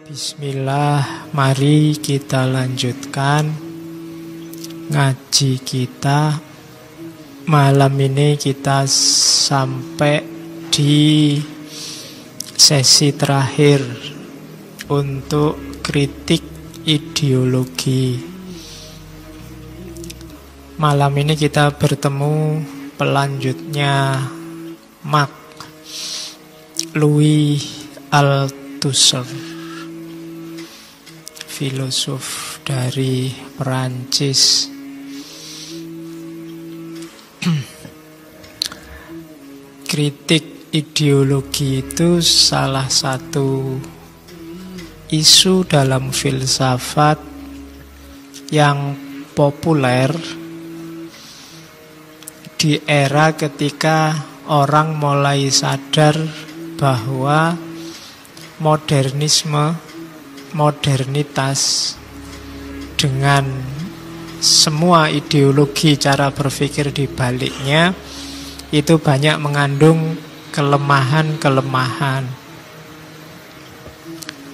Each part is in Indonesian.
Bismillah, mari kita lanjutkan ngaji kita. Malam ini kita sampai di sesi terakhir untuk kritik ideologi. Malam ini kita bertemu pelanjutnya Marx, Louis Althusser, filosof dari Perancis. Kritik ideologi itu salah satu isu dalam filsafat yang populer di era ketika orang mulai sadar bahwa modernitas dengan semua ideologi cara berpikir di baliknya itu banyak mengandung kelemahan-kelemahan.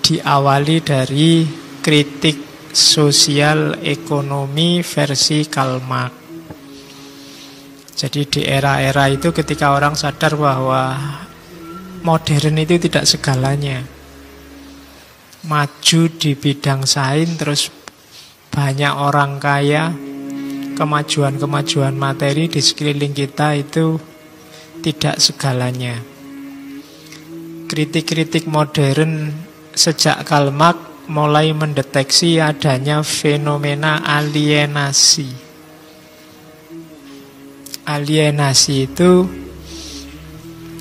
Diawali dari kritik sosial ekonomi versi Karl Marx. Jadi di era-era itu ketika orang sadar bahwa modern itu tidak segalanya, maju di bidang sains, terus banyak orang kaya, kemajuan-kemajuan materi di sekeliling kita itu tidak segalanya. Kritik-kritik modern sejak Karl Marx mulai mendeteksi adanya fenomena alienasi. Alienasi itu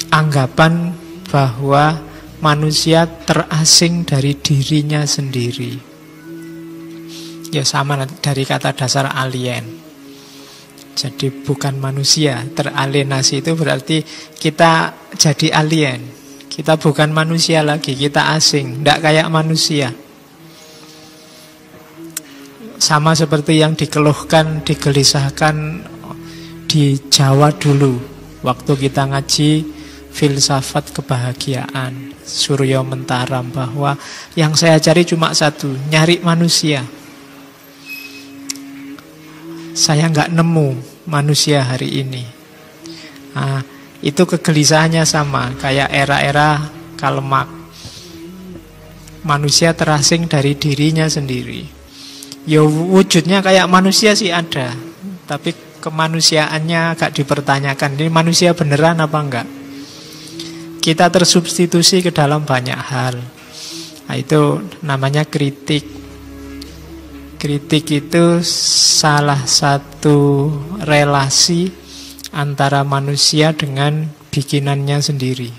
anggapan bahwa manusia terasing dari dirinya sendiri. Ya sama dari kata dasar alien. Jadi bukan manusia. Teralienasi itu berarti kita jadi alien. Kita bukan manusia lagi, kita asing, tidak kayak manusia. Sama seperti yang dikeluhkan, digelisahkan di Jawa dulu waktu kita ngaji filsafat kebahagiaan Suryo Mentaram, bahwa yang saya cari cuma satu, nyari manusia. Saya nggak nemu manusia hari ini. Nah, itu kegelisahannya sama kayak era-era Karl Marx. Manusia terasing dari dirinya sendiri. Ya wujudnya kayak manusia sih ada, tapi kemanusiaannya agak dipertanyakan. Ini manusia beneran apa enggak? Kita tersubstitusi ke dalam banyak hal. Nah, itu namanya kritik. Kritik itu salah satu relasi antara manusia dengan bikinannya sendiri.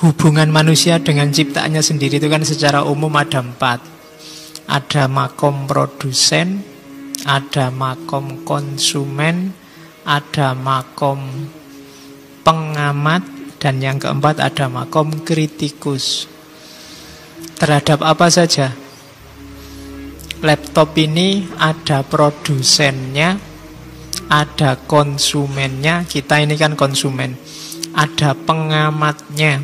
Hubungan manusia dengan ciptaannya sendiri itu kan secara umum ada 4. Ada makom produsen, ada makom konsumen, ada makom pengamat, dan yang keempat ada makom kritikus. Terhadap apa saja? Laptop ini ada produsennya, ada konsumennya, kita ini kan konsumen, ada pengamatnya.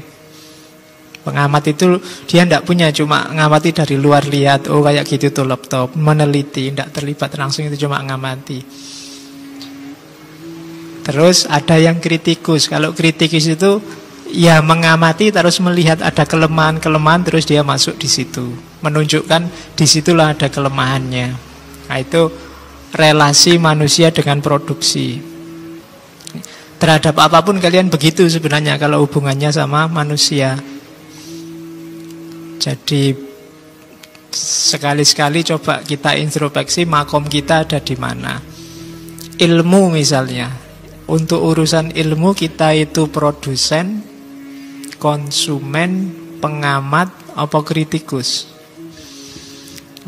Pengamat itu dia tidak punya, cuma ngamati dari luar, lihat, oh kayak gitu tuh laptop, meneliti, tidak terlibat langsung, itu cuma ngamati. Terus ada yang kritikus. Kalau kritikus itu ya mengamati terus melihat ada kelemahan-kelemahan, terus dia masuk di situ, menunjukkan disitulah ada kelemahannya. Nah, itu relasi manusia dengan produksi. Terhadap apapun kalian begitu sebenarnya kalau hubungannya sama manusia. Jadi sekali-sekali coba kita introspeksi makom kita ada di mana. Ilmu misalnya. Untuk urusan ilmu kita itu produsen, konsumen, pengamat, apa kritikus?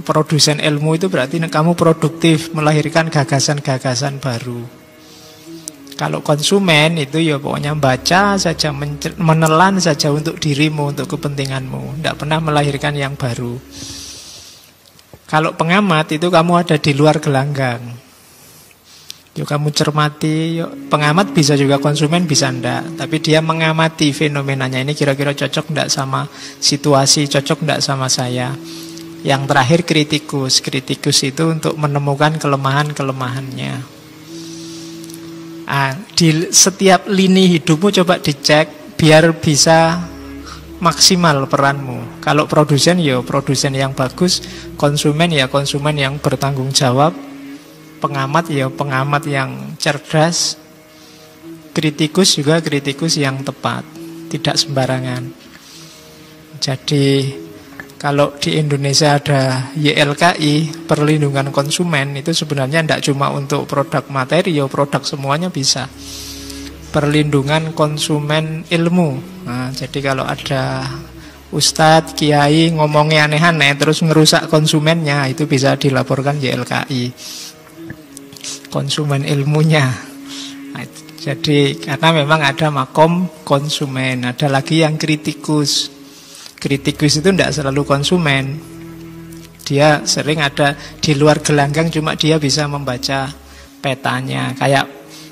Produsen ilmu itu berarti kamu produktif, melahirkan gagasan-gagasan baru. Kalau konsumen itu ya pokoknya baca saja, menelan saja untuk dirimu, untuk kepentinganmu, tidak pernah melahirkan yang baru. Kalau pengamat itu kamu ada di luar gelanggang. Yuk kamu cermati, yuk. Pengamat bisa juga konsumen, bisa ndak. Tapi dia mengamati fenomenanya, ini kira-kira cocok ndak sama situasi, cocok ndak sama saya. Yang terakhir kritikus. Kritikus itu untuk menemukan kelemahan-kelemahannya. Di setiap lini hidupmu coba dicek biar bisa maksimal peranmu. Kalau produsen ya produsen yang bagus, konsumen ya konsumen yang bertanggung jawab, pengamat ya pengamat yang cerdas, kritikus juga kritikus yang tepat, tidak sembarangan. Jadi kalau di Indonesia ada YLKI, perlindungan konsumen, itu sebenarnya tidak cuma untuk produk materi, ya produk semuanya bisa. Perlindungan konsumen ilmu. Nah, jadi kalau ada ustadz, kiai ngomongnya aneh-aneh terus ngerusak konsumennya, itu bisa dilaporkan YLKI. Konsumen ilmunya. Nah, jadi karena memang ada makom konsumen, ada lagi yang kritikus. Kritikus itu tidak selalu konsumen. Dia sering ada di luar gelanggang, cuma dia bisa membaca petanya. Kayak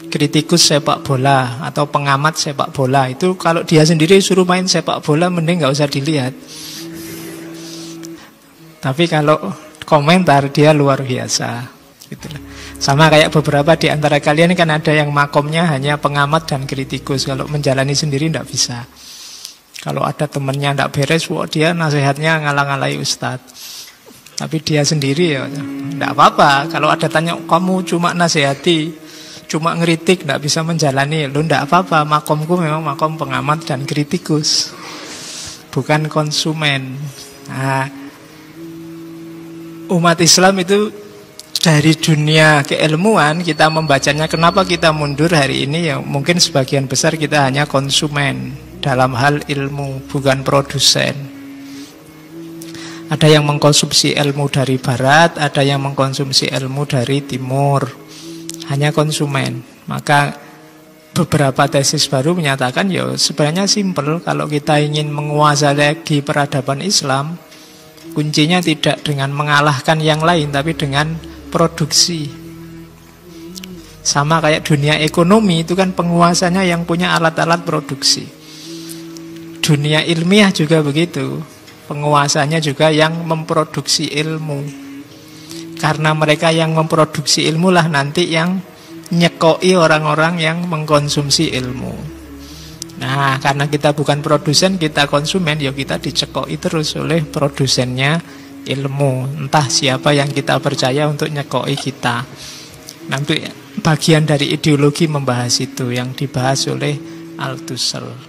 kritikus sepak bola atau pengamat sepak bola, itu kalau dia sendiri suruh main sepak bola mending nggak usah dilihat. Tapi kalau komentar dia luar biasa. Gitulah. Sama kayak beberapa di antara kalian kan ada yang makomnya hanya pengamat dan kritikus. Kalau menjalani sendiri tidak bisa. Kalau ada temennya tidak beres, wah dia nasihatnya ngalang-alai ustadz. Tapi dia sendiri ya tidak apa-apa. Kalau ada tanya, kamu cuma nasihati, cuma ngeritik, tidak bisa menjalani, lo tidak apa-apa. Makomku memang makom pengamat dan kritikus, bukan konsumen. Nah, umat Islam itu dari dunia keilmuan kita membacanya, kenapa kita mundur hari ini? Ya mungkin sebagian besar kita hanya konsumen dalam hal ilmu, bukan produsen. Ada yang mengkonsumsi ilmu dari barat, ada yang mengkonsumsi ilmu dari timur. Hanya konsumen. Maka beberapa tesis baru menyatakan ya sebenarnya simpel. Kalau kita ingin menguasai lagi peradaban Islam, kuncinya tidak dengan mengalahkan yang lain, tapi dengan produksi. Sama kayak dunia ekonomi, itu kan penguasanya yang punya alat-alat produksi. Dunia ilmiah juga begitu. Penguasanya juga yang memproduksi ilmu. Karena mereka yang memproduksi ilmu lah nanti yang nyekoi orang-orang yang mengkonsumsi ilmu. Nah, karena kita bukan produsen, kita konsumen, ya kita dicekoi terus oleh produsennya ilmu. Entah siapa yang kita percaya untuk nyekoi kita. Nanti bagian dari ideologi membahas itu yang dibahas oleh Althusser.